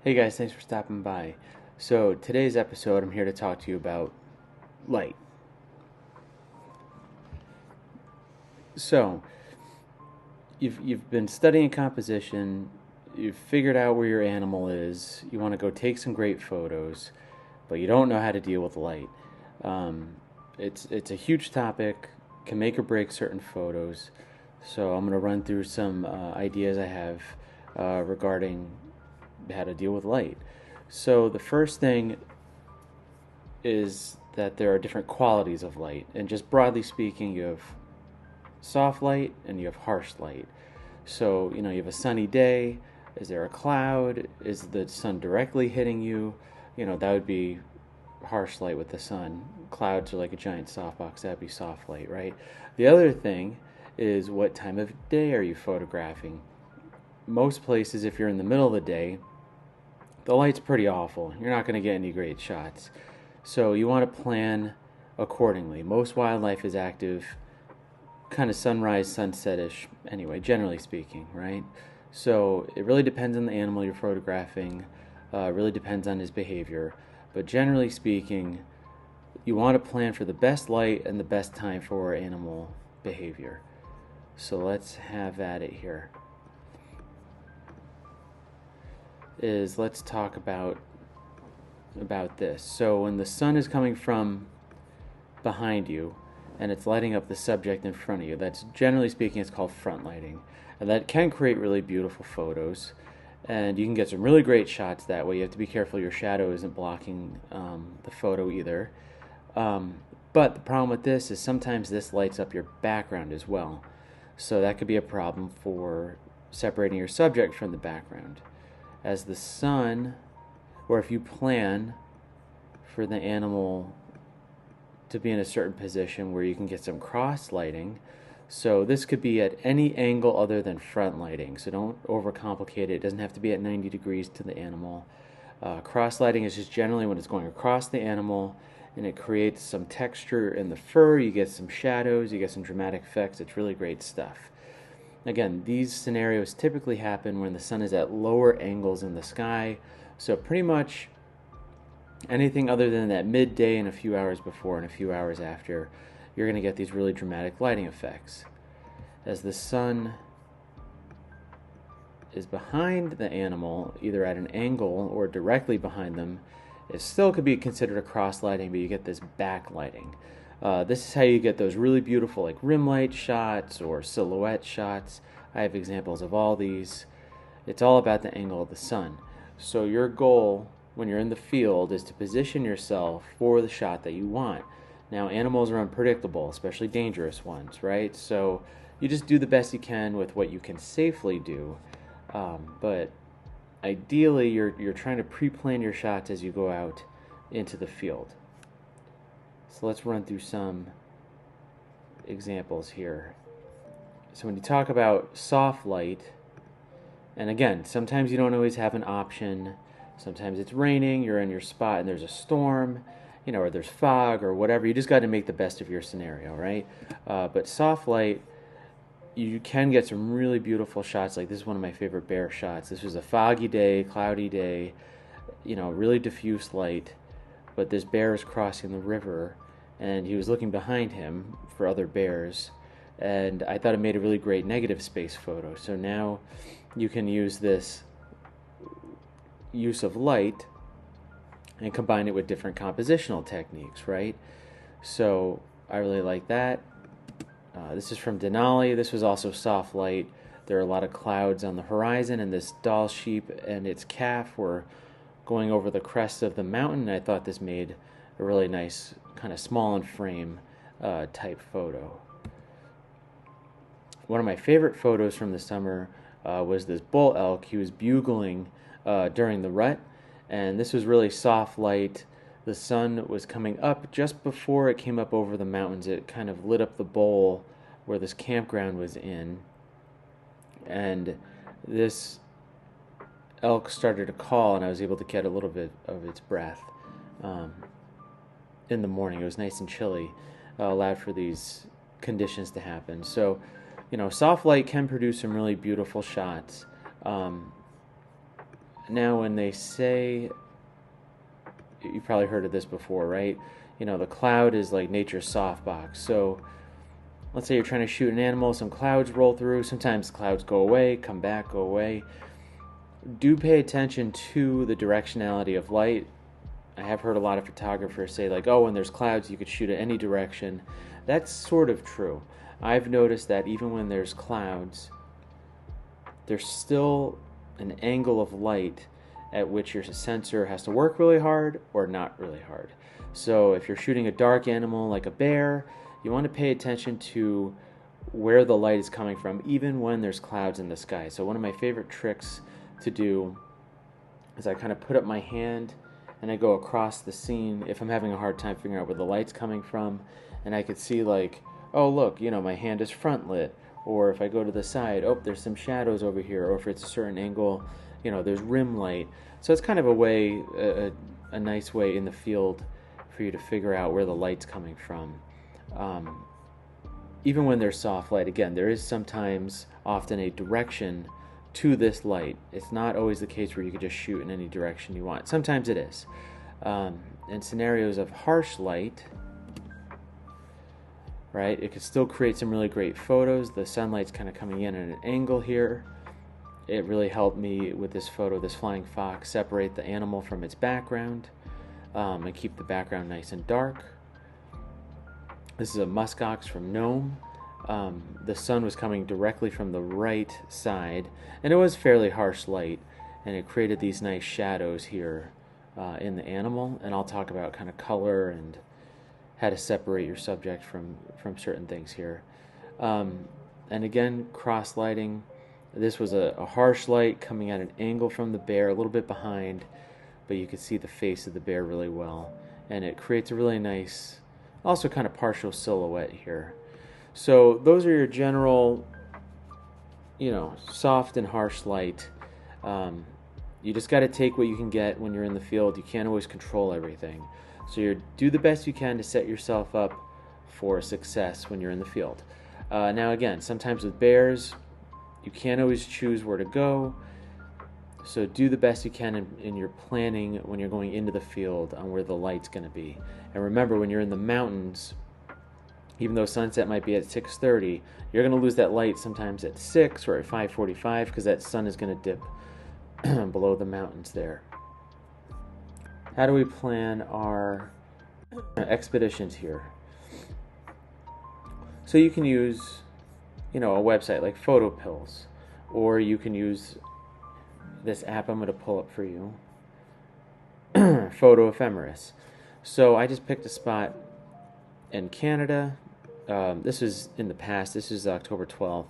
Hey guys, thanks for stopping by. So, today's episode, I'm here to talk to you about light. So, you've been studying composition, you've figured out where your animal is, you want to go take some great photos, but you don't know how to deal with light. Um, it's a huge topic, can make or break certain photos. So, I'm going to run through some ideas I have regarding how to deal with light. So, the first thing is that there are different qualities of light. And just broadly speaking, you have soft light and you have harsh light. So, you have a sunny day. Is there a cloud? Is the sun directly hitting you? That would be harsh light with the sun. Clouds are like a giant softbox. That'd be soft light, right? The other thing is what time of day are you photographing? Most places, if you're in the middle of the day, the light's pretty awful. You're not going to get any great shots. So you want to plan accordingly. Most wildlife is active kind of sunrise, sunsetish, anyway, generally speaking, right? So it really depends on the animal you're photographing, really depends on his behavior. But generally speaking, you want to plan for the best light and the best time for animal behavior. So let's have at it here. Let's talk about this. So when the sun is coming from behind you and it's lighting up the subject in front of you, that's generally speaking, it's called front lighting. And that can create really beautiful photos. And you can get some really great shots that way. You have to be careful your shadow isn't blocking the photo either. But the problem with this is sometimes this lights up your background as well. So that could be a problem for separating your subject from the background. As the sun, or if you plan for the animal to be in a certain position where you can get some cross lighting. So this could be at any angle other than front lighting. So don't overcomplicate it. It doesn't have to be at 90 degrees to the animal. Cross lighting is just generally when it's going across the animal and it creates some texture in the fur. You get some shadows, you get some dramatic effects. It's really great stuff. Again, these scenarios typically happen when the sun is at lower angles in the sky. So pretty much anything other than that midday and a few hours before and a few hours after, you're going to get these really dramatic lighting effects. As the sun is behind the animal, either at an angle or directly behind them, it still could be considered a cross lighting, but you get this backlighting. This is how you get those really beautiful like rim light shots or silhouette shots. I have examples of all these. It's all about the angle of the sun. So your goal when you're in the field is to position yourself for the shot that you want. Now, animals are unpredictable, especially dangerous ones, right? So you just do the best you can with what you can safely do. But ideally, you're trying to pre-plan your shots as you go out into the field. So let's run through some examples here. So when you talk about soft light, and again, sometimes you don't always have an option. Sometimes it's raining, you're in your spot and there's a storm, or there's fog or whatever. You just got to make the best of your scenario, right? But soft light, you can get some really beautiful shots. Like this is one of my favorite bear shots. This was a foggy day, cloudy day, really diffuse light. But this bear is crossing the river and he was looking behind him for other bears. And I thought it made a really great negative space photo. So now you can use this use of light and combine it with different compositional techniques, right? So I really like that. This is from Denali. This was also soft light. There are a lot of clouds on the horizon, and this Dall sheep and its calf were going over the crest of the mountain. I thought this made a really nice kind of small in frame type photo. One of my favorite photos from the summer was this bull elk. He was bugling during the rut, and this was really soft light. The sun was coming up just before it came up over the mountains. It kind of lit up the bowl where this campground was in, and this elk started to call, and I was able to get a little bit of its breath in the morning. It was nice and chilly, allowed for these conditions to happen. So, soft light can produce some really beautiful shots. Now, when they say, you've probably heard of this before, right? You know, the cloud is like nature's softbox. So let's say you're trying to shoot an animal, some clouds roll through. Sometimes clouds go away, come back, go away. Do pay attention to the directionality of light. I have heard a lot of photographers say, like, oh, when there's clouds, you could shoot at any direction. That's sort of true. I've noticed that even when there's clouds, there's still an angle of light at which your sensor has to work really hard or not really hard. So if you're shooting a dark animal like a bear, you want to pay attention to where the light is coming from, even when there's clouds in the sky. So one of my favorite tricks to do is I kind of put up my hand and I go across the scene if I'm having a hard time figuring out where the light's coming from, and I could see, like, oh look, you know, my hand is front lit, or if I go to the side, oh, there's some shadows over here, or if it's a certain angle, you know, there's rim light. So it's kind of a way, a nice way in the field for you to figure out where the light's coming from. Even when there's soft light, again, there is sometimes often a direction to this light. It's not always the case where you could just shoot in any direction you want. Sometimes it is. In scenarios of harsh light, right, it could still create some really great photos. The sunlight's kind of coming in at an angle here. It really helped me with this photo, this flying fox, separate the animal from its background and keep the background nice and dark. This is a muskox from Nome. The sun was coming directly from the right side, and it was fairly harsh light, and it created these nice shadows here in the animal. And I'll talk about kind of color and how to separate your subject from certain things here. And again, cross lighting. This was a harsh light coming at an angle from the bear, a little bit behind, but you could see the face of the bear really well, and it creates a really nice, also kind of partial silhouette here. So those are your general, you know, soft and harsh light. You just got to take what you can get when you're in the field. You can't always control everything. So you do the best you can to set yourself up for success when you're in the field. Now again, sometimes with bears, you can't always choose where to go. So do the best you can in your planning when you're going into the field on where the light's going to be. And remember, when you're in the mountains, even though sunset might be at 6:30, you're going to lose that light sometimes at 6 or at 5:45 because that sun is going to dip below the mountains there. How do we plan our expeditions here? So you can use, you know, a website like PhotoPills, or you can use this app I'm going to pull up for you, Photo Ephemeris. So I just picked a spot in Canada. This was in the past. This is October 12th.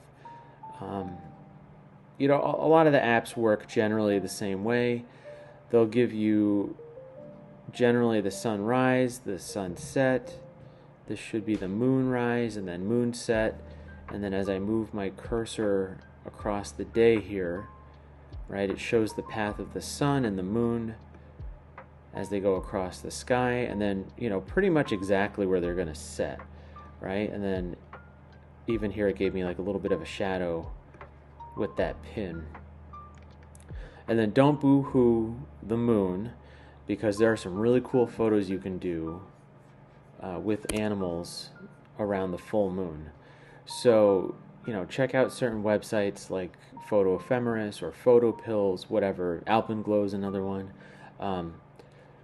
You know, a lot of the apps work generally the same way. They'll give you generally the sunrise, the sunset. This should be the moonrise and then moonset. And then as I move my cursor across the day here, right, it shows the path of the sun and the moon as they go across the sky, and then, you know, pretty much exactly where they're going to set, right? And then even here it gave me like a little bit of a shadow with that pin. And then don't boo-hoo the moon, because there are some really cool photos you can do with animals around the full moon. So, you know, check out certain websites like Photo Ephemeris or PhotoPills, whatever. Alpenglow is another one.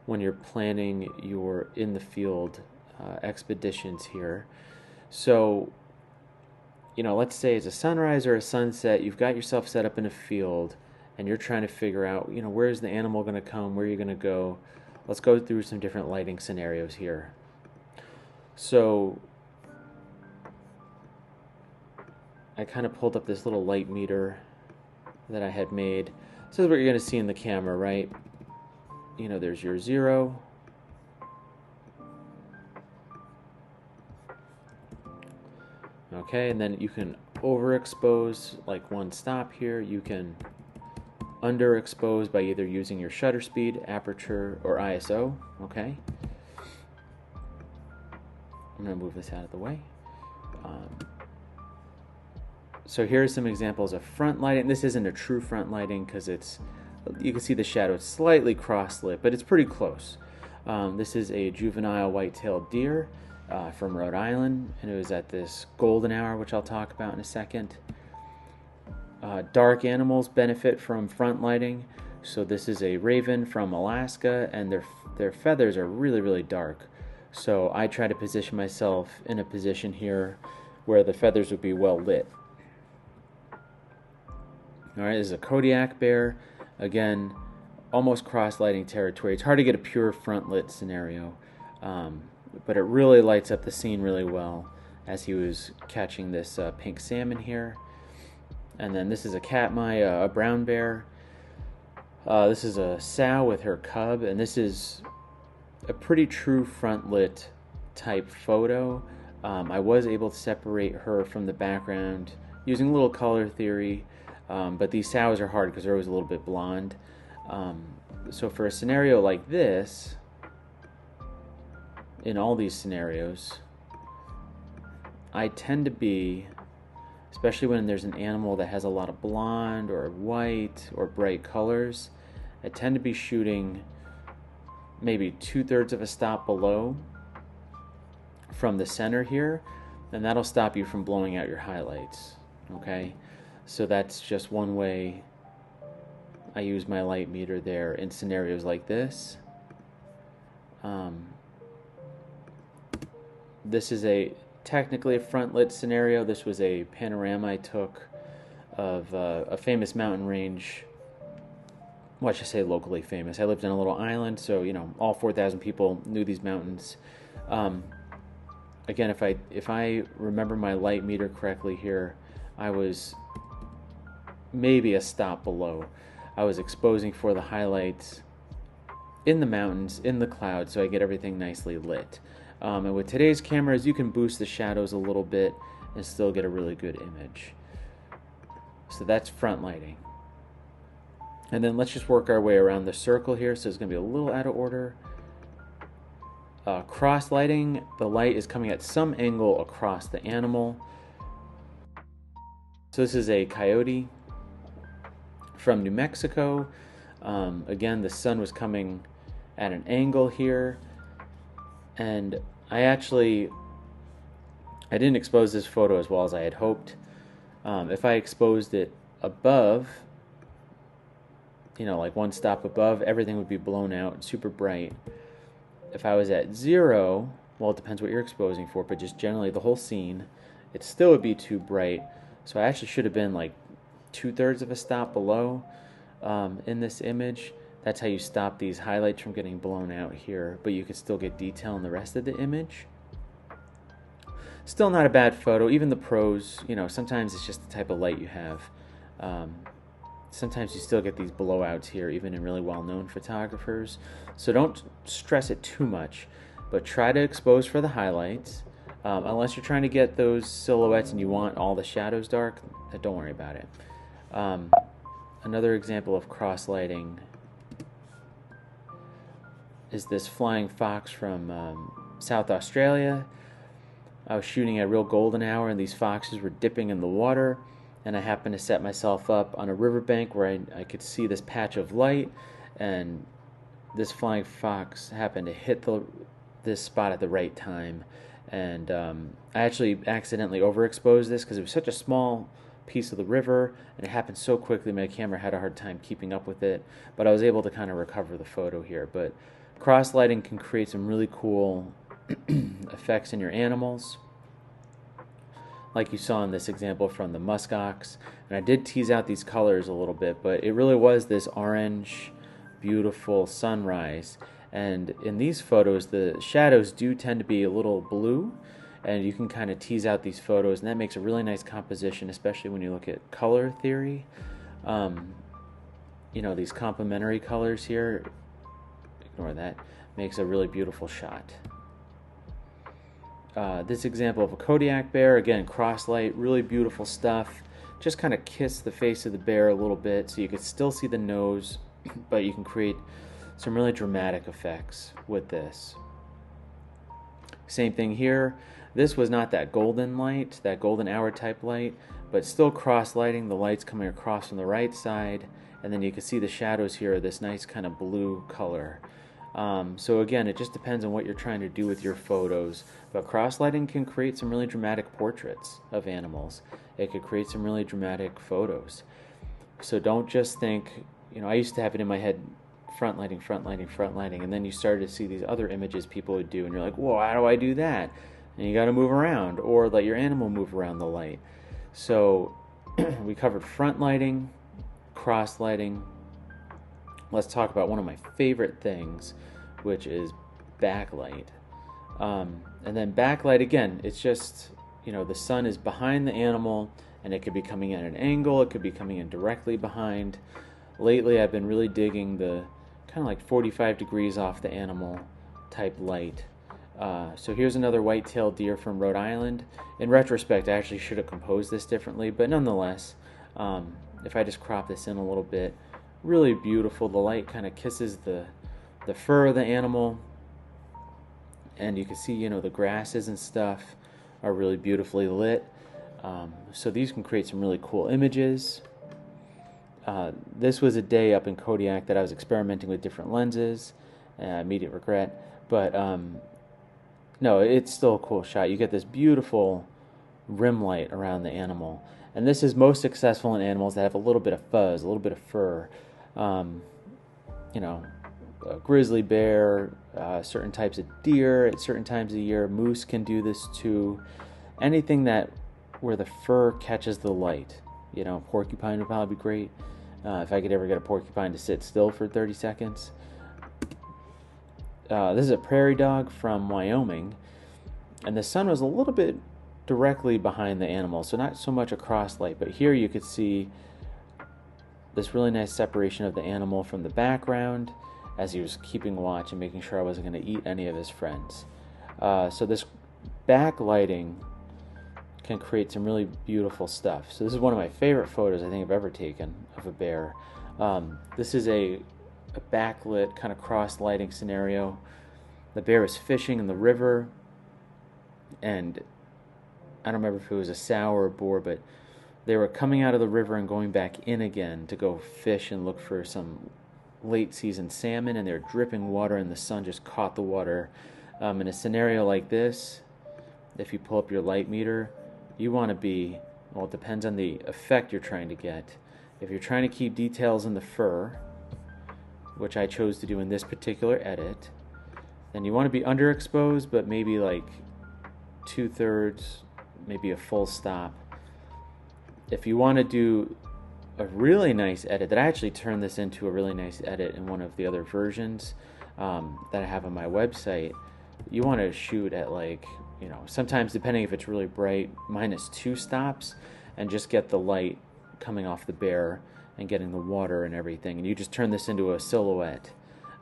When you're planning your in the field expeditions here. So, you know, let's say it's a sunrise or a sunset. You've got yourself set up in a field, and you're trying to figure out, you know, where's the animal going to come, where are you going to go. Let's go through some different lighting scenarios here. So I kind of pulled up this little light meter that I had made. This is what you're going to see in the camera, right? You know, there's your 0. Okay, and then you can overexpose like one stop here. You can underexpose by either using your shutter speed, aperture, or ISO. Okay. I'm going to move this out of the way. So here's some examples of front lighting. This isn't a true front lighting because it's You can see the shadow slightly cross-lit, but it's pretty close. This is a juvenile white-tailed deer from Rhode Island, and it was at this golden hour, which I'll talk about in a second. Dark animals benefit from front lighting. So this is a raven from Alaska, and their feathers are really, really dark. So I try to position myself in a position here where the feathers would be well lit. All right, this is a Kodiak bear. Again, almost cross-lighting territory. It's hard to get a pure front lit scenario, but it really lights up the scene really well as he was catching this pink salmon here. And then this is a Katmai, a brown bear. This is a sow with her cub, and this is a pretty true front lit type photo. I was able to separate her from the background using a little color theory, but these sows are hard because they're always a little bit blonde. So for a scenario like this, in all these scenarios, I tend to be, especially when there's an animal that has a lot of blonde or white or bright colors, I tend to be shooting maybe 2/3 of a stop below from the center here, and that'll stop you from blowing out your highlights. Okay, so that's just one way I use my light meter there in scenarios like this. This is technically a front lit scenario. This was a panorama I took of a famous mountain range. Well, I should say locally famous. I lived in a little island, so all 4,000 people knew these mountains. Again, if I remember my light meter correctly here, I was maybe a stop below. I was exposing for the highlights in the mountains, in the clouds, so I get everything nicely lit. And with today's cameras, you can boost the shadows a little bit and still get a really good image. So that's front lighting. And then let's just work our way around the circle here. So it's going to be a little out of order. Cross lighting, the light is coming at some angle across the animal. So this is a coyote from New Mexico. Again, the sun was coming at an angle here. And I didn't expose this photo as well as I had hoped. If I exposed it above, like one stop above, everything would be blown out, super bright. If I was at 0, well, it depends what you're exposing for, but just generally the whole scene, it still would be too bright. So I actually should have been like 2/3 of a stop below in this image. That's how you stop these highlights from getting blown out here, but you can still get detail in the rest of the image. Still not a bad photo. Even the pros, sometimes it's just the type of light you have. Sometimes you still get these blowouts here, even in really well-known photographers. So don't stress it too much, but try to expose for the highlights. Unless you're trying to get those silhouettes and you want all the shadows dark, don't worry about it. Another example of cross-lighting is this flying fox from South Australia. I was shooting at real golden hour, and these foxes were dipping in the water, and I happened to set myself up on a riverbank where I could see this patch of light, and this flying fox happened to hit this spot at the right time. And I actually accidentally overexposed this because it was such a small piece of the river, and it happened so quickly my camera had a hard time keeping up with it, but I was able to kind of recover the photo here. But cross lighting can create some really cool effects in your animals, like you saw in this example from the muskox. And I did tease out these colors a little bit, but it really was this orange, beautiful sunrise. And in these photos, the shadows do tend to be a little blue, and you can kind of tease out these photos, and that makes a really nice composition, especially when you look at color theory. These complementary colors here, ignore that, makes a really beautiful shot. This example of a Kodiak bear, again, cross light, really beautiful stuff. Just kind of kiss the face of the bear a little bit so you can still see the nose, but you can create some really dramatic effects with this. Same thing here. This was not that golden light, that golden hour type light, but still cross lighting. The light's coming across from the right side, and then you can see the shadows here are this nice kind of blue color. So again, it just depends on what you're trying to do with your photos, but cross lighting can create some really dramatic portraits of animals. It could create some really dramatic photos. So don't just think, I used to have it in my head, front lighting, front lighting, front lighting, and then you started to see these other images people would do, and you're like, whoa, how do I do that? And you got to move around, or let your animal move around the light. So we covered front lighting, cross lighting. Let's talk about one of my favorite things, which is backlight. And then backlight, again, it's just, the sun is behind the animal, and it could be coming in at an angle, it could be coming in directly behind. Lately, I've been really digging the kind of like 45 degrees off the animal type light. So here's another white-tailed deer from Rhode Island. In retrospect, I actually should have composed this differently, but nonetheless, if I just crop this in a little bit, really beautiful. The light kind of kisses the fur of the animal, and you can see, the grasses and stuff are really beautifully lit. So these can create some really cool images. This was a day up in Kodiak that I was experimenting with different lenses. Immediate regret, but no, it's still a cool shot. You get this beautiful rim light around the animal, and this is most successful in animals that have a little bit of fuzz, a little bit of fur. A grizzly bear, certain types of deer at certain times of the year. Moose can do this too. Anything where the fur catches the light. Porcupine would probably be great. If I could ever get a porcupine to sit still for 30 seconds. This is a prairie dog from Wyoming, and the sun was a little bit directly behind the animal, so not so much a cross light, but here you could see this really nice separation of the animal from the background as he was keeping watch and making sure I wasn't going to eat any of his friends. So this backlighting can create some really beautiful stuff. So this is one of my favorite photos I think I've ever taken of a bear. This is a backlit kind of cross lighting scenario. The bear is fishing in the river, and I don't remember if it was a sow or a boar, but they were coming out of the river and going back in again to go fish and look for some late season salmon, and they're dripping water, and the sun just caught the water. In a scenario like this, if you pull up your light meter, you want to be, it depends on the effect you're trying to get. If you're trying to keep details in the fur, which I chose to do in this particular edit, then you want to be underexposed, but maybe like 2/3, maybe a full stop. If you want to do a really nice edit, that I actually turned this into a really nice edit in one of the other versions that I have on my website, you want to shoot at sometimes depending if it's really bright, -2 stops, and just get the light coming off the bear and getting the water and everything, and you just turn this into a silhouette.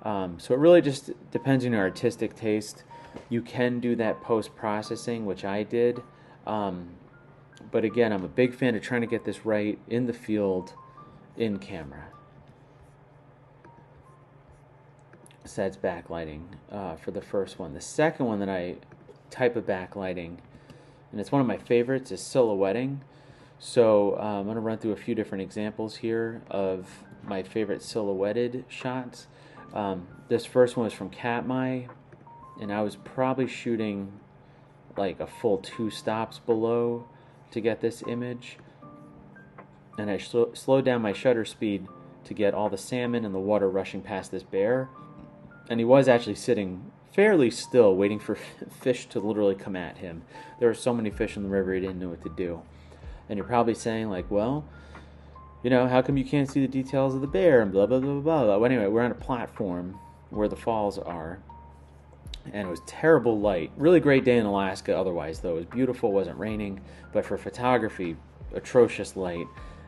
So it really just depends on your artistic taste. You can do that post-processing, which I did, but again, I'm a big fan of trying to get this right in the field, in camera. So that's backlighting for the first one. The second one that I type of backlighting, and it's one of my favorites, is silhouetting. So I'm going to run through a few different examples here of my favorite silhouetted shots. This first one was from Katmai, and I was probably shooting like a full 2 stops below to get this image. And I slowed down my shutter speed to get all the salmon and the water rushing past this bear. And he was actually sitting fairly still, waiting for fish to literally come at him. There were so many fish in the river, he didn't know what to do. And you're probably saying, well, how come you can't see the details of the bear and blah, blah, blah, blah, blah. Well, anyway, we're on a platform where the falls are, and it was terrible light. Really great day in Alaska otherwise, though. It was beautiful, wasn't raining, but for photography, atrocious light.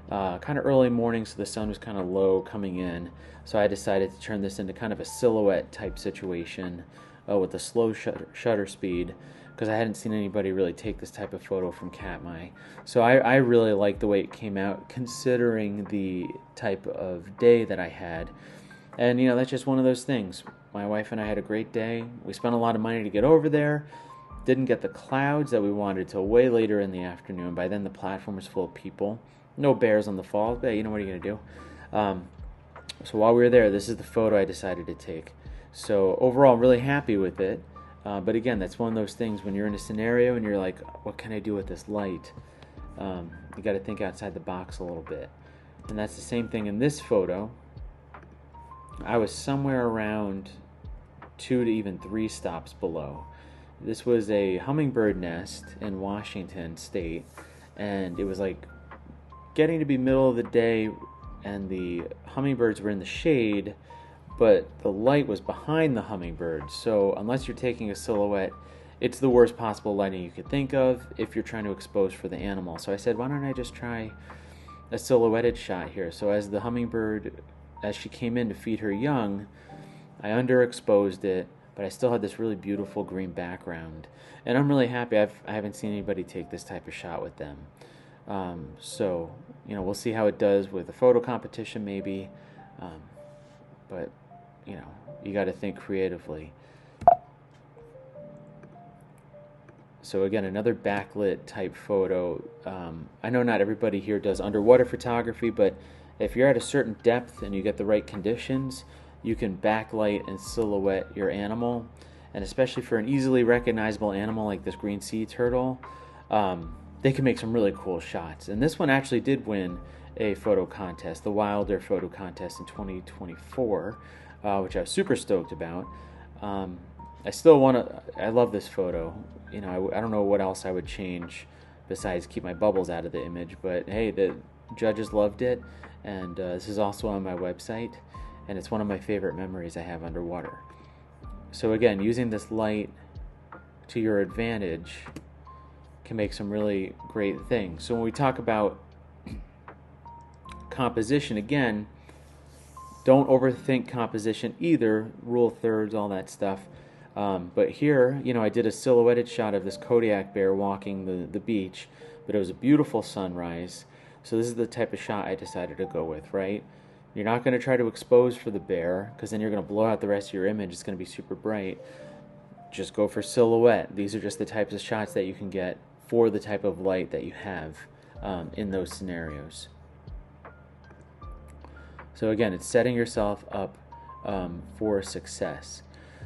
Kind of early morning, so the sun was kind of low coming in, so I decided to turn this into kind of a silhouette type situation with a slow shutter speed, because I hadn't seen anybody really take this type of photo from Katmai. So I really liked the way it came out, considering the type of day that I had. And, that's just one of those things. My wife and I had a great day. We spent a lot of money to get over there. Didn't get the clouds that we wanted till way later in the afternoon. By then the platform was full of people. No bears on the falls, but you know, what are you going to do? So while we were there, this is the photo I decided to take. So overall, I'm really happy with it. But again, that's one of those things when you're in a scenario and you're like, what can I do with this light? You got to think outside the box a little bit. And that's the same thing in this photo. I was somewhere around 2 to even 3 stops below. This was a hummingbird nest in Washington State, and it was like getting to be middle of the day, and the hummingbirds were in the shade, but the light was behind the hummingbirds. So unless you're taking a silhouette, it's the worst possible lighting you could think of if you're trying to expose for the animal. So I said, why don't I just try a silhouetted shot here? So as the hummingbird, as she came in to feed her young, I underexposed it, but I still had this really beautiful green background. And I'm really happy. I haven't seen anybody take this type of shot with them. So, you know, we'll see how it does with a photo competition maybe. But, you know, you got to think creatively. So again, another backlit type photo. I know not everybody here does underwater photography, but if you're at a certain depth and you get the right conditions, you can backlight and silhouette your animal. And especially for an easily recognizable animal like this green sea turtle, they can make some really cool shots. And this one actually did win a photo contest, the Wilder Photo Contest in 2024, which I was super stoked about. I still want to, I love this photo. You know, I don't know what else I would change besides keep my bubbles out of the image, but hey, the judges loved it, and this is also on my website, and it's one of my favorite memories I have underwater. So again, using this light to your advantage can make some really great things. So when we talk about composition, again, don't overthink composition either, rule of thirds, all that stuff. But here, you know, I did a silhouetted shot of this Kodiak bear walking the beach, but it was a beautiful sunrise. So this is the type of shot I decided to go with, right? You're not going to try to expose for the bear, because then you're going to blow out the rest of your image. It's going to be super bright. Just go for silhouette. These are just the types of shots that you can get for the type of light that you have in those scenarios. So again, it's setting yourself up for success.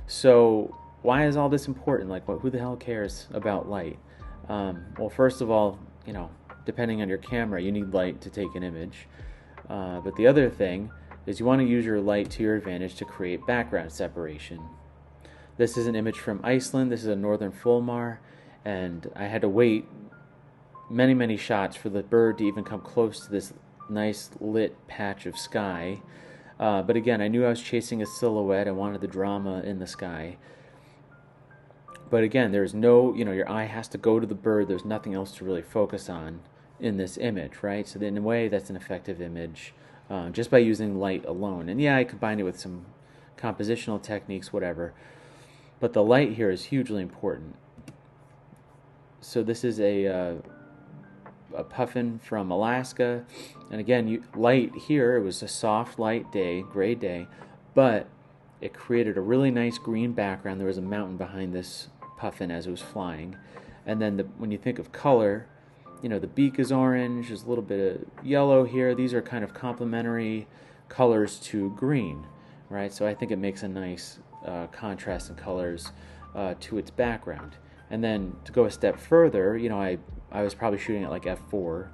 So why is all this important? Like, who the hell cares about light? Well, first of all, you know, depending on your camera, you need light to take an image. But the other thing is you want to use your light to your advantage to create background separation. This is an image from Iceland. This is a northern fulmar, and I had to wait many, many shots for the bird to even come close to this nice lit patch of sky. But again, I knew I was chasing a silhouette. I wanted the drama in the sky. But again, there's no, you know, your eye has to go to the bird. There's nothing else to really focus on in this image, right? So in a way, that's an effective image just by using light alone. And yeah, I combined it with some compositional techniques, whatever. But the light here is hugely important. So this is a puffin from Alaska. And again, light here, it was a soft light day, gray day, but it created a really nice green background. There was a mountain behind this puffin as it was flying. And then when you think of color, you know, the beak is orange, there's a little bit of yellow here. These are kind of complementary colors to green, right? So I think it makes a nice contrast in colors to its background. And then to go a step further, you know, I was probably shooting at like f4.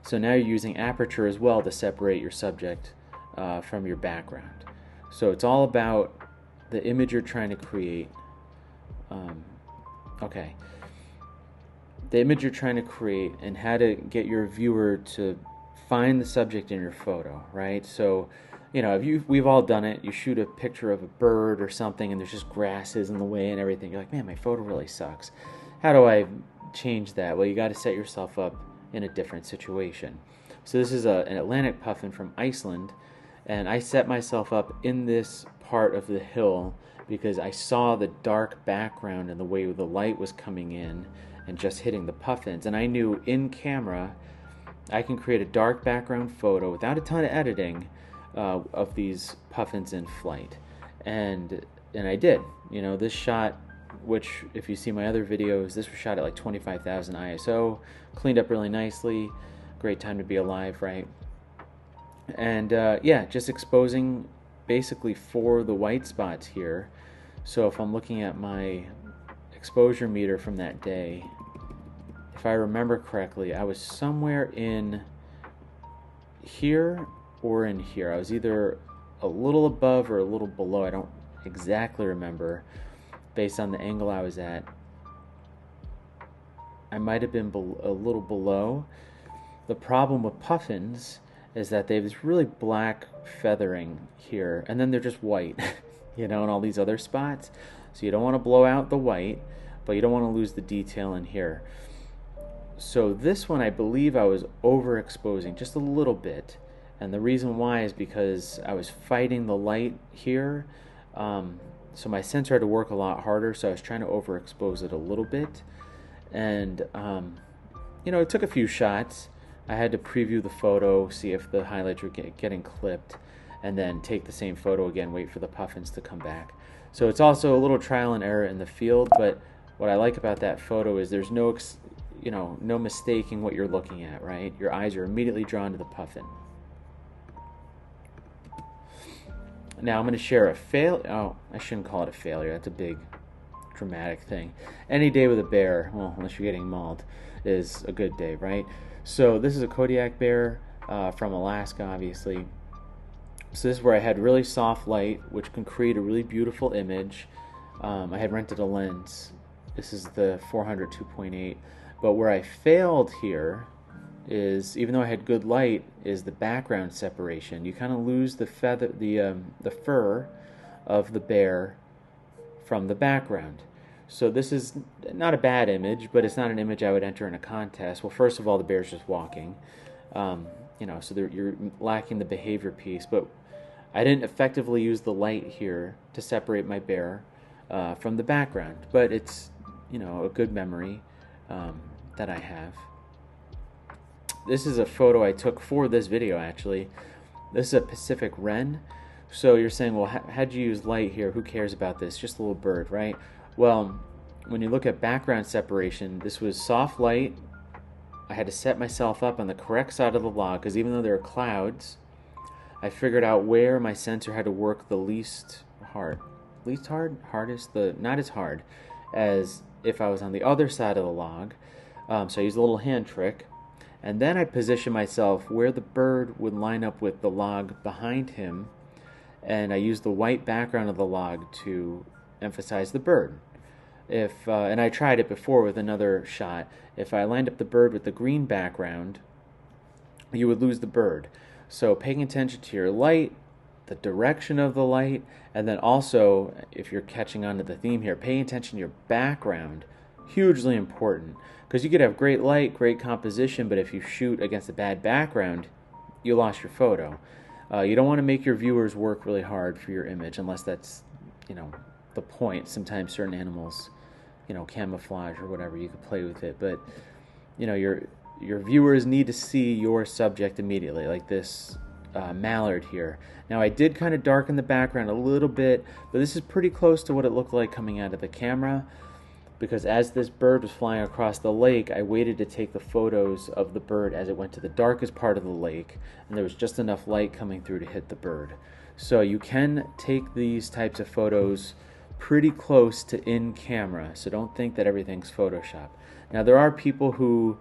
So now you're using aperture as well to separate your subject from your background. So it's all about the image you're trying to create. The image you're trying to create and how to get your viewer to find the subject in your photo, right? So, you know, we've all done it. You shoot a picture of a bird or something and there's just grasses in the way and everything. You're like, man, my photo really sucks. How do I change that? Well, you got to set yourself up in a different situation. So this is an Atlantic puffin from Iceland, and I set myself up in this part of the hill because I saw the dark background and the way the light was coming in and just hitting the puffins. And I knew in camera I can create a dark background photo without a ton of editing of these puffins in flight. And I did. You know, this shot which if you see my other videos, this was shot at like 25,000 ISO, cleaned up really nicely. Great time to be alive, right? And yeah, just exposing basically for the white spots here. So if I'm looking at my exposure meter from that day, if I remember correctly, I was somewhere in here or in here. I was either a little above or a little below. I don't exactly remember based on the angle I was at. I might have been a little below. The problem with puffins is that they have this really black feathering here, and then they're just white, you know, in all these other spots. So you don't want to blow out the white, but you don't want to lose the detail in here. So this one, I believe I was overexposing just a little bit, and the reason why is because I was fighting the light here. So my sensor had to work a lot harder, so I was trying to overexpose it a little bit. And, you know, it took a few shots. I had to preview the photo, see if the highlights were getting clipped, and then take the same photo again, wait for the puffins to come back. So it's also a little trial and error in the field, but what I like about that photo is there's no, you know, no mistaking what you're looking at, right? Your eyes are immediately drawn to the puffin. Now I'm going to share a oh, I shouldn't call it a failure. That's a big dramatic thing. Any day with a bear, well, unless you're getting mauled, is a good day, right? So this is a Kodiak bear from Alaska, obviously. So this is where I had really soft light, which can create a really beautiful image. I had rented a lens. This is the 400 2.8. But where I failed here is, even though I had good light, is the background separation. You kind of lose the feather, the fur of the bear from the background. So this is not a bad image, but it's not an image I would enter in a contest. Well, first of all, the bear's just walking, you know, so you're lacking the behavior piece. But I didn't effectively use the light here to separate my bear from the background. But it's, you know, a good memory that I have. This is a photo I took for this video, actually. This is a Pacific wren. So you're saying, well, how'd you use light here? Who cares about this? Just a little bird, right? Well, when you look at background separation, this was soft light. I had to set myself up on the correct side of the log, because even though there are clouds, I figured out where my sensor had to work the least hard. Least hard? Hardest? Not as hard as if I was on the other side of the log. So I used a little hand trick. And then I positioned myself where the bird would line up with the log behind him, and I used the white background of the log to emphasize the bird. And I tried it before with another shot. If I lined up the bird with the green background, you would lose the bird. So paying attention to your light, the direction of the light, and then also, if you're catching on to the theme here, paying attention to your background, hugely important. Because you could have great light, great composition, but if you shoot against a bad background, you lost your photo. You don't want to make your viewers work really hard for your image, unless that's, you know, the point. Sometimes certain animals, you know, camouflage or whatever, you could play with it. But, you know, your viewers need to see your subject immediately, like this mallard here. Now I did kind of darken the background a little bit, but this is pretty close to what it looked like coming out of the camera, because as this bird was flying across the lake, I waited to take the photos of the bird as it went to the darkest part of the lake, and there was just enough light coming through to hit the bird. So you can take these types of photos pretty close to in camera, so don't think that everything's Photoshop. Now there are people who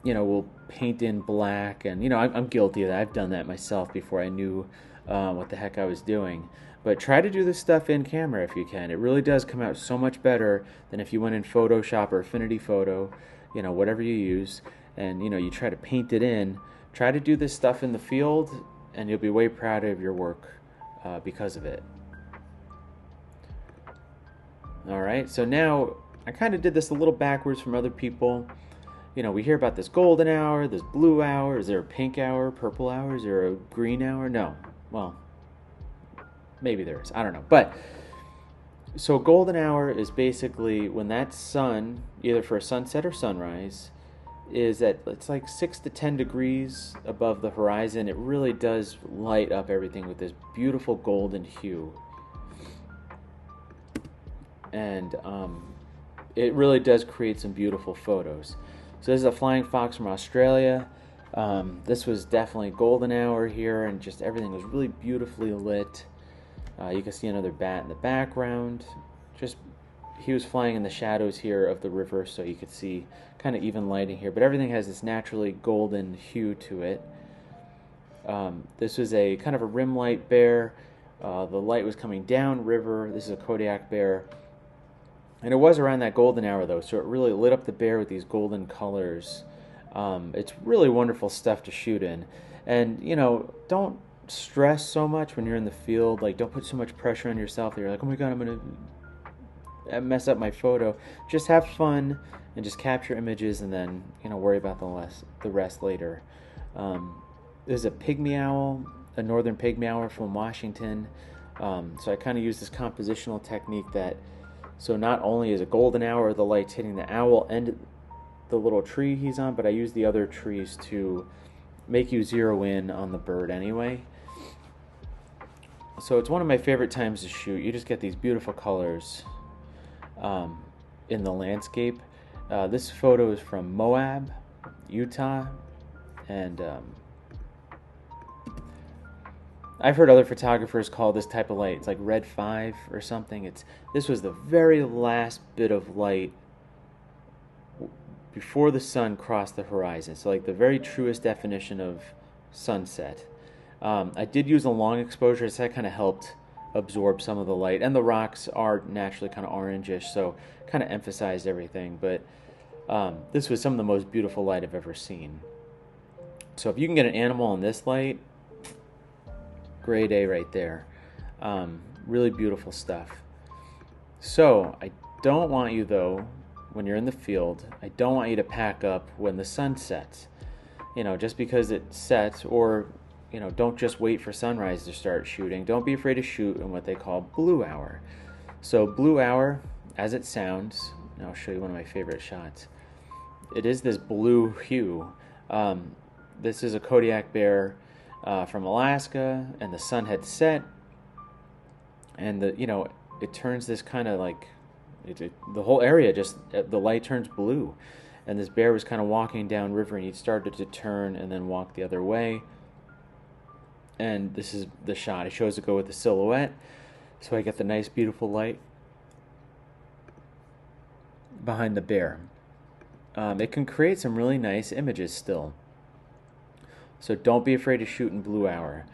you know, will paint in black, and, you know, I'm guilty of that. I've done that myself before I knew what the heck I was doing. But try to do this stuff in camera if you can. It really does come out so much better than if you went in Photoshop or Affinity Photo, you know, whatever you use, and, you know, you try to paint it in. Try to do this stuff in the field, and you'll be way proud of your work because of it. Alright, so now I kind of did this a little backwards from other people. You know, we hear about this golden hour, this blue hour. Is there a pink hour, purple hour? Is there a green hour? No. Well, maybe there is. I don't know. But, so golden hour is basically when that sun, either for a sunset or sunrise, is at, it's like 6 to 10 degrees above the horizon. It really does light up everything with this beautiful golden hue. and it really does create some beautiful photos. So this is a flying fox from Australia. This was definitely golden hour here, and just everything was really beautifully lit. You can see another bat in the background. Just he was flying in the shadows here of the river, so you could see kind of even lighting here, but everything has this naturally golden hue to it. This was a kind of a rim light bear. The light was coming down river. This is a Kodiak bear. And it was around that golden hour, though, so it really lit up the bear with these golden colors. It's really wonderful stuff to shoot in. And, you know, don't stress so much when you're in the field. Like, don't put so much pressure on yourself that you're like, oh my God, I'm going to mess up my photo. Just have fun and just capture images, and then, you know, worry about the rest later. There's a pygmy owl, a northern pygmy owl from Washington. So I kind of use this compositional technique that, so not only is a golden hour, the light's hitting the owl and the little tree he's on, but I use the other trees to make you zero in on the bird anyway. So it's one of my favorite times to shoot. You just get these beautiful colors in the landscape. This photo is from Moab, Utah, and I've heard other photographers call this type of light, it's like red 5 or something. This was the very last bit of light before the sun crossed the horizon. So like the very truest definition of sunset. I did use a long exposure, so that kind of helped absorb some of the light. And the rocks are naturally kind of orangish, so kind of emphasized everything. But this was some of the most beautiful light I've ever seen. So if you can get an animal in this light, grade A right there. Really beautiful stuff. So I don't want you, though, when you're in the field, I don't want you to pack up when the sun sets. You know, just because it sets, or, you know, don't just wait for sunrise to start shooting. Don't be afraid to shoot in what they call blue hour. So blue hour, as it sounds, and I'll show you one of my favorite shots. It is this blue hue. This is a Kodiak bear from Alaska, and the sun had set, and it turns this kind of like the whole area, just the light turns blue, and this bear was kind of walking down river, and he started to turn and then walk the other way. And this is the shot. It shows it go with the silhouette, so I get the nice beautiful light behind the bear. It can create some really nice images still. So don't be afraid to shoot in blue hour.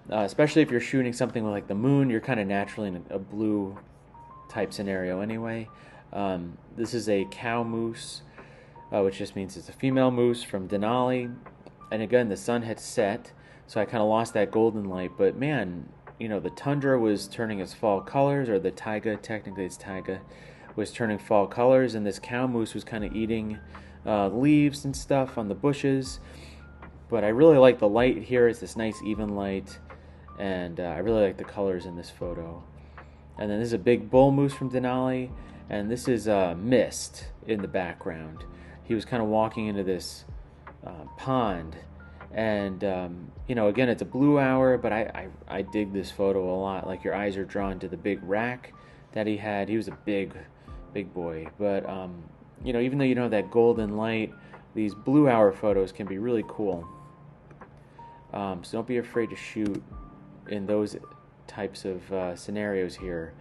Especially if you're shooting something like the moon, you're kind of naturally in a blue type scenario anyway. This is a cow moose, which just means it's a female moose from Denali. And again, the sun had set, so I kind of lost that golden light. But man, you know, the tundra was turning its fall colors, or the taiga, technically it's taiga, was turning fall colors, and this cow moose was kind of eating leaves and stuff on the bushes. But I really like the light here. It's this nice even light, and I really like the colors in this photo. And then this is a big bull moose from Denali, and this is Mist in the background. He was kind of walking into this pond, and again, it's a blue hour, but I dig this photo a lot. Like, your eyes are drawn to the big rack that he had. He was a big boy, but even though you don't have that golden light, these blue hour photos can be really cool. So don't be afraid to shoot in those types of scenarios here.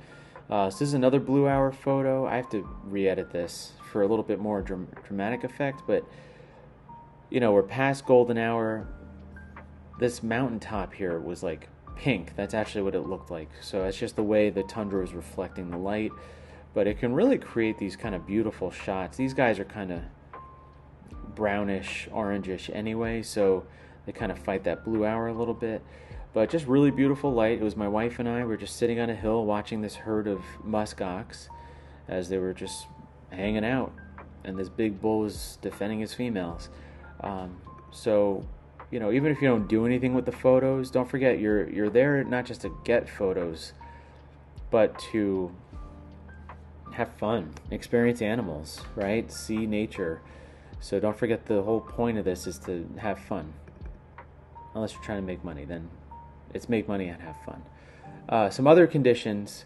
So this is another blue hour photo. I have to re-edit this for a little bit more dramatic effect, but we're past golden hour. This mountaintop here was like pink. That's actually what it looked like. So that's just the way the tundra was reflecting the light. But it can really create these kind of beautiful shots. These guys are kind of brownish, orangish anyway, so they kind of fight that blue hour a little bit. But just really beautiful light. It was my wife and I. We were just sitting on a hill watching this herd of muskox as they were just hanging out, and this big bull was defending his females. So even if you don't do anything with the photos, don't forget you're there not just to get photos, but to have fun, experience animals, right? See nature. So don't forget, the whole point of this is to have fun. Unless you're trying to make money, then it's make money and have fun. Some other conditions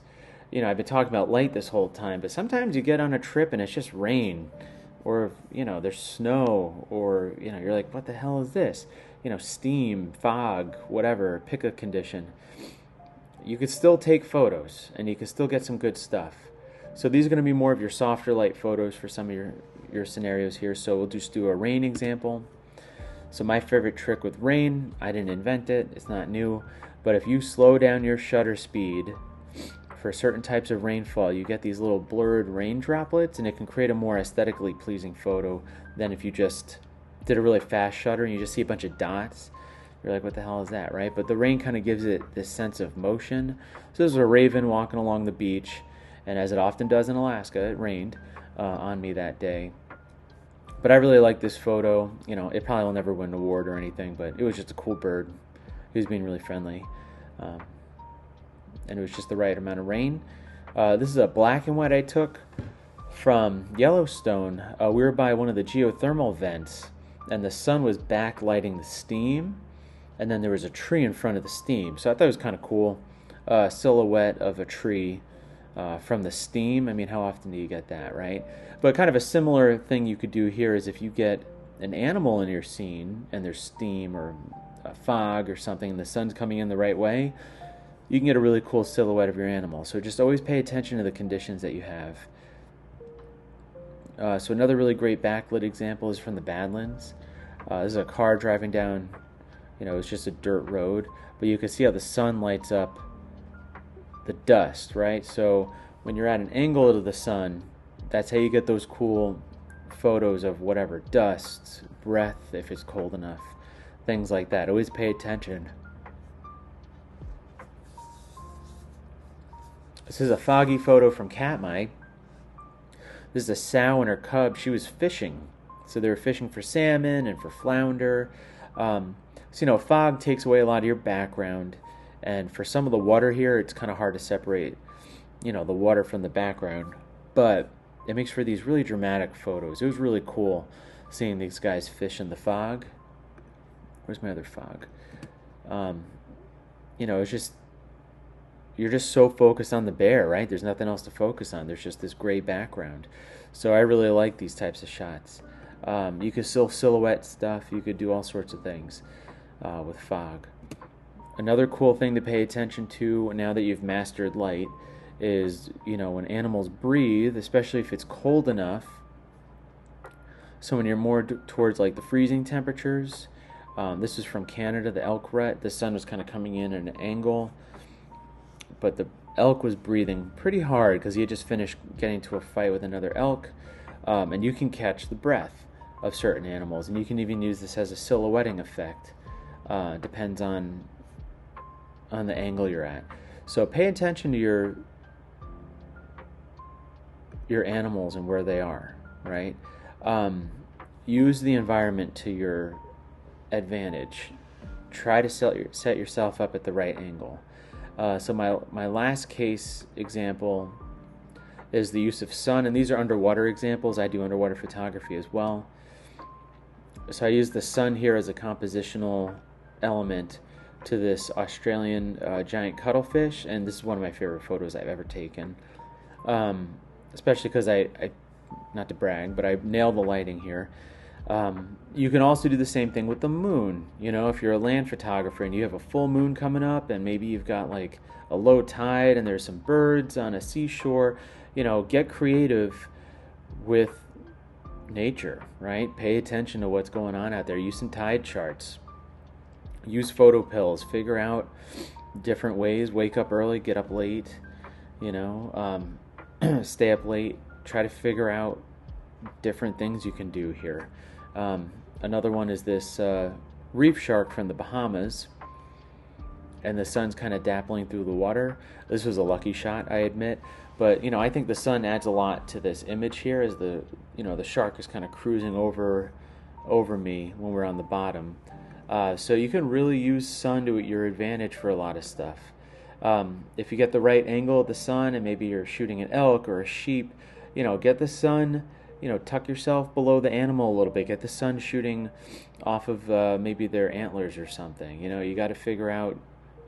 I've been talking about light this whole time, but sometimes you get on a trip and it's just rain, or there's snow, or you're like, what the hell is this? Steam, fog, whatever, pick a condition. You could still take photos and you can still get some good stuff. So these are going to be more of your softer light photos for some of your scenarios here. So we'll just do a rain example. So my favorite trick with rain, I didn't invent it, it's not new, but if you slow down your shutter speed for certain types of rainfall, you get these little blurred rain droplets, and it can create a more aesthetically pleasing photo than if you just did a really fast shutter and you just see a bunch of dots. You're like, what the hell is that, right? But the rain kind of gives it this sense of motion. So this is a raven walking along the beach, and as it often does in Alaska, it rained on me that day. But I really like this photo. It probably will never win an award or anything, but it was just a cool bird. He was being really friendly. And it was just the right amount of rain. This is a black and white I took from Yellowstone. We were by one of the geothermal vents, and the sun was backlighting the steam, and then there was a tree in front of the steam. So I thought it was kind of cool. Silhouette of a tree from the steam. I mean, how often do you get that, right? But kind of a similar thing you could do here is if you get an animal in your scene and there's steam or a fog or something and the sun's coming in the right way, you can get a really cool silhouette of your animal. So just always pay attention to the conditions that you have. So another really great backlit example is from the Badlands. This is a car driving down, it's just a dirt road, but you can see how the sun lights up the dust, right? So when you're at an angle to the sun, that's how you get those cool photos of whatever, dust, breath if it's cold enough, things like that. Always pay attention. This is a foggy photo from Katmai. This is a sow and her cub. She was fishing. So they were fishing for salmon and for flounder. So, fog takes away a lot of your background. And for some of the water here, it's kind of hard to separate, the water from the background. But it makes for these really dramatic photos. It was really cool seeing these guys fish in the fog. Where's my other fog? It's just, you're just so focused on the bear, right? There's nothing else to focus on. There's just this gray background. So I really like these types of shots. You could still silhouette stuff. You could do all sorts of things with fog. Another cool thing to pay attention to now that you've mastered light is, when animals breathe, especially if it's cold enough. So when you're more towards like the freezing temperatures, this is from Canada, the elk rut. The sun was kind of coming in at an angle, but the elk was breathing pretty hard because he had just finished getting to a fight with another elk. And you can catch the breath of certain animals, and you can even use this as a silhouetting effect. Depends on the angle you're at. So pay attention to your animals and where they are, right? Use the environment to your advantage. Try to set yourself up at the right angle. So my last case example is the use of sun, and these are underwater examples. I do underwater photography as well. So I use the sun here as a compositional element to this Australian giant cuttlefish, and this is one of my favorite photos I've ever taken. Especially because I, not to brag, but I nailed the lighting here. You can also do the same thing with the moon. If you're a land photographer and you have a full moon coming up, and maybe you've got like a low tide and there's some birds on a seashore, get creative with nature, right? Pay attention to what's going on out there. Use some tide charts. Use photo pills. Figure out different ways. Wake up early, get up late, stay up late. Try to figure out different things you can do here. Another one is this reef shark from the Bahamas, and the sun's kind of dappling through the water. This was a lucky shot, I admit, but I think the sun adds a lot to this image here, as the shark is kind of cruising over me when we're on the bottom. So you can really use sun to your advantage for a lot of stuff. If you get the right angle of the sun, and maybe you're shooting an elk or a sheep, get the sun, tuck yourself below the animal a little bit. Get the sun shooting off of maybe their antlers or something. You got to figure out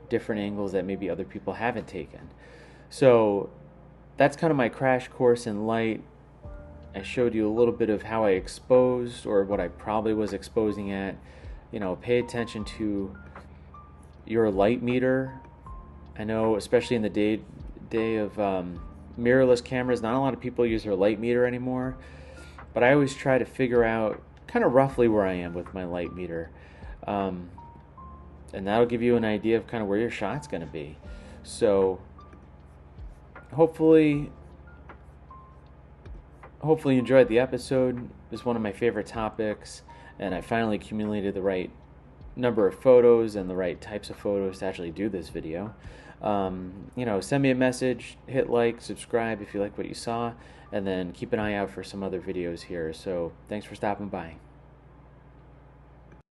different angles that maybe other people haven't taken. So that's kind of my crash course in light. I showed you a little bit of how I exposed, or what I probably was exposing at. Pay attention to your light meter. I know, especially in the day of mirrorless cameras, not a lot of people use their light meter anymore. But I always try to figure out kind of roughly where I am with my light meter. And that'll give you an idea of kind of where your shot's going to be. So hopefully you enjoyed the episode. It's one of my favorite topics, and I finally accumulated the right number of photos and the right types of photos to actually do this video. Send me a message, hit like, subscribe if you like what you saw, and then keep an eye out for some other videos here. So thanks for stopping by.